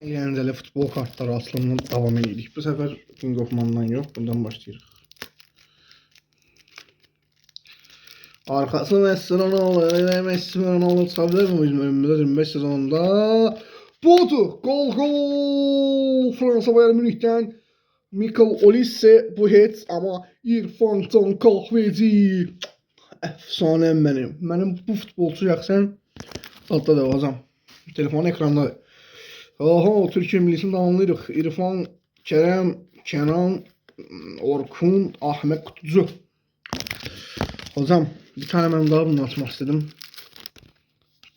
Eğlenceli futbol kartları aslında devam edirik. Bu sefer King of Man'dan yok. Buradan başlayırıq. Arkası Messi Ronaldo. Messi Ronaldo çıkabilir mi bizim önümüzde 25 sezonunda? Bodu. Gol. Fransa Bayern Münih'ten Michael Olise bu het ama İrfan Can Kahveci. Efsanem benim. Benim bu futbolcu yaksan altta da olacağım. Telefon ekranda. Oho, Türkiye millisini tamamlayırıq. İrfan, Kerem, Kenan, Orkun, Ahmet Kutucu. Hocam, bir tane ben daha bunu açmak istedim.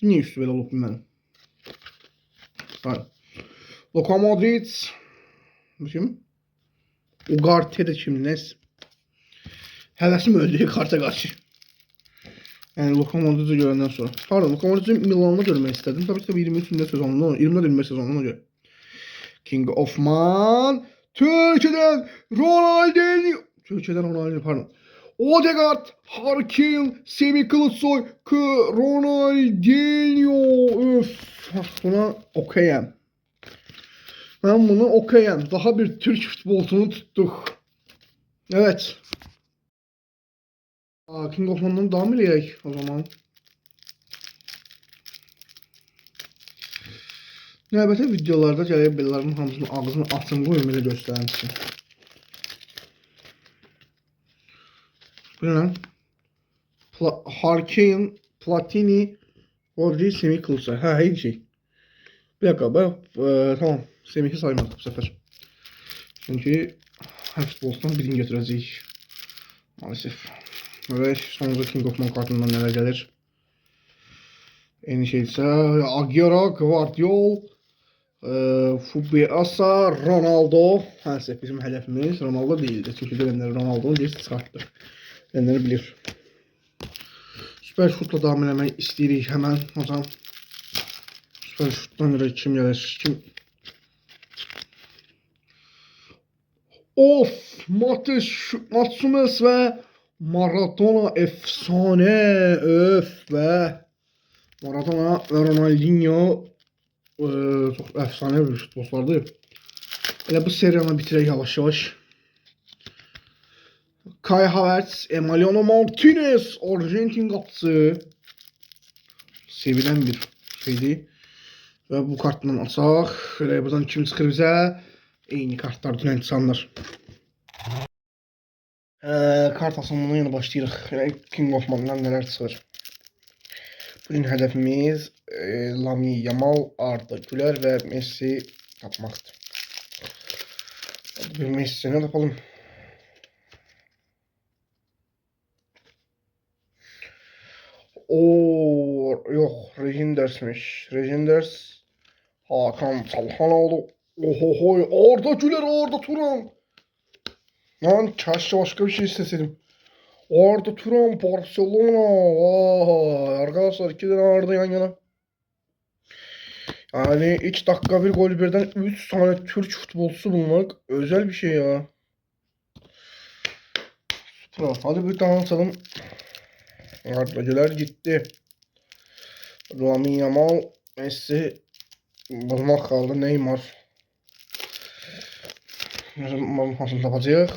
Niye üstü böyle olup benim? Hayır. Luka Modric. Bu kim? Ugarte de kimnes? Həvəsim öldüğü karta karşı. Yani Luka Modric'i görenden sonra. Pardon, Luka Modric'i Milan'da görmek istedim. Tabii ki 23. sezonunda, 25 sezonuna göre. King of Man. Türkiye'den Ronaldinho. Türkiye'den Ronaldinho pardon. Odegaard, Harkin, Semih Kılıçsoy, Ronaldinho. Öf. Buna okeyim. Ben bunu okeyim. Daha bir Türk futbolcunu tuttuk. Evet. King of Man'dan devam edeyik o zaman. Növbəti videolarda gələk bellərin hamısının ağzını açın qoyum elə göstərəm sizə. Bu nə? Harkin, Platini, Rodri, Semih Kılıçsoy. Hə, eyni şey. Bir dakika, tamam. Semih'i saymadık bu sefer. Çünkü her futboldan birini götürəcəyik. Maalesef. Ve sonunda King of Man kartından neler gelir? Eyni şey ise Aguero, Guardiol, Fubiasa, Ronaldo. Həlsə bizim hədəfimiz Ronaldo değildi. Çünkü bilenler Ronaldo'nun bir çıxartdı. Bilenleri bilir. Süper şutla devam eləmək istəyirik hemen hocam. Süper şutdan görə kim gəlir? Kim? Of! Matsumes ve Maradona efsane. Öf be. Maradona ve Ronaldinho çok efsane bir futbolculardı. Elə bu seriyanı bitirək yavaş yavaş. Kai Havertz, Emiliano Martinez, Arjantin qapıcısı. Sevilen bir şeydi. Ve bu kartdan açaq. Elə buradan kim çıxır bizə? Eyni kartlar dünən insanlar. Kart asılımına yine başlayırıq. King of Man'dan neler çıxır. Bugün hedefimiz Lamine Yamal, Arda Güler ve Messi tapmaktır. Hadi bir Messi'ne yapalım. Oo yok, Reginders'miş. Reginders, Hakan Çalhanoğlu. Ohohoy, Arda Güler, Arda Turan. Lan keşke başka bir şey isteseydim. Arda Turan, Barcelona. Vay arkadaşlar, 2 tane Arda yan yana. Yani 3 dakika bir gol birden 3 tane Türk futbolcusu bulmak özel bir şey ya. Süper. Hadi bir tane atalım. Arda'cılar gitti. Lamine Yamal, Messi bulmak kaldı. Neymar. Nasıl tapacağız?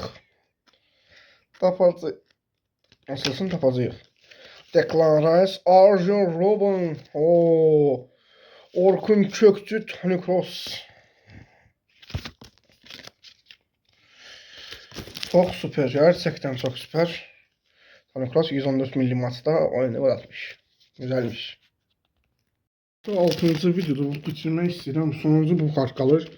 Nasılsın tapacağız? Declan Rice, Arjen Robben. Oo. Orkun Kökçü, Toni Kroos. Çok süper. Gerçekten çok süper. Toni Kroos 114 milli maçta oyunu gol atmış. Güzelmiş. 6. videoda bitirmek istedim. Sonuncu bu kart kalır.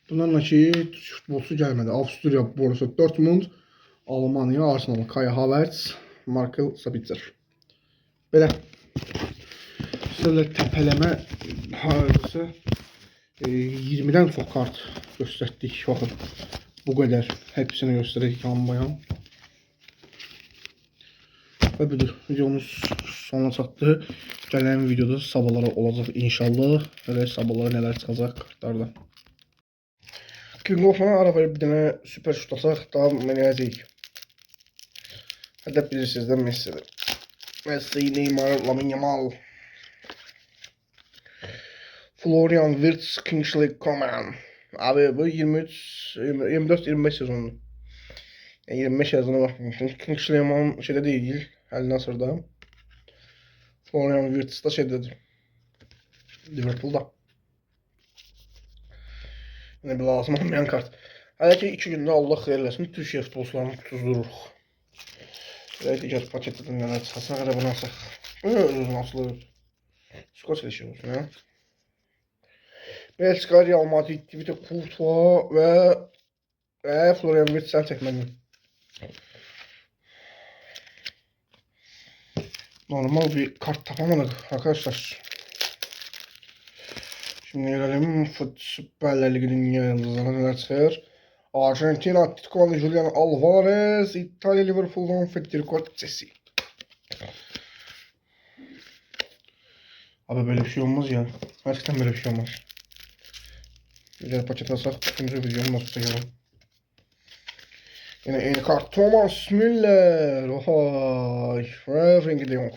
Bunlarla ki futbolcu gelmedi. Avstriya, Borussia Dortmund, Almanya, Arsenal, Kai Havertz, Marcel Sabitzer. Belə. Şöyle təpələmə hadise 20'den çok kart gösterdik. Bakın bu kadar. Hepsini gösterdik yan bayan. Ve budur. Videomuz sona çatdı. Gələn videoda sabahları olacaq inşallah. Ve sabahları neler çıxacaq kartlarda. King of Man'a ara verip bir tane süper şut ataq. Daha mənəyəcəyik. Hədəf bilirsiniz də Messi'dir. Messi, Neymar, Lamine Yamal. Florian Wirtz, Kingsley Coman. Abi bu 24-25 sezonu. Yani 25 yazına bakmışım. Kingsley Coman şeyde değil. El Nasır'da. Florian Wirtz da şeydedir. Liverpool'da. Ne bir lazım olmayan kart. Hələ ki 2 gündə Allah xeyir eləsin. Türkiyə futbolçularını tutuzdururuq. Evet, icat paketinden neler çıkarsa kadar bunu alsak. Özünün asılı. Skor seçiyor olsun ya. Belçika, Real Madrid, bir de Courtois ve Florian Wirtz sen çekmedin. Normal bir kart tapamadık arkadaşlar. Şimdi gelelim Süper Lig'in yayınlarına neler çıkar. Argentina, Atletico ve Julian Alvarez, İtalya, Liverpool'dan Federico Cesi. Abi böyle bir şey olmaz ya. Gerçekten böyle bir şey olmaz. Güzel paket alsak, üçüncü videonun nasıl çekelim. Yine en kart Thomas Müller. Oha. Ve Frenkie de Jong.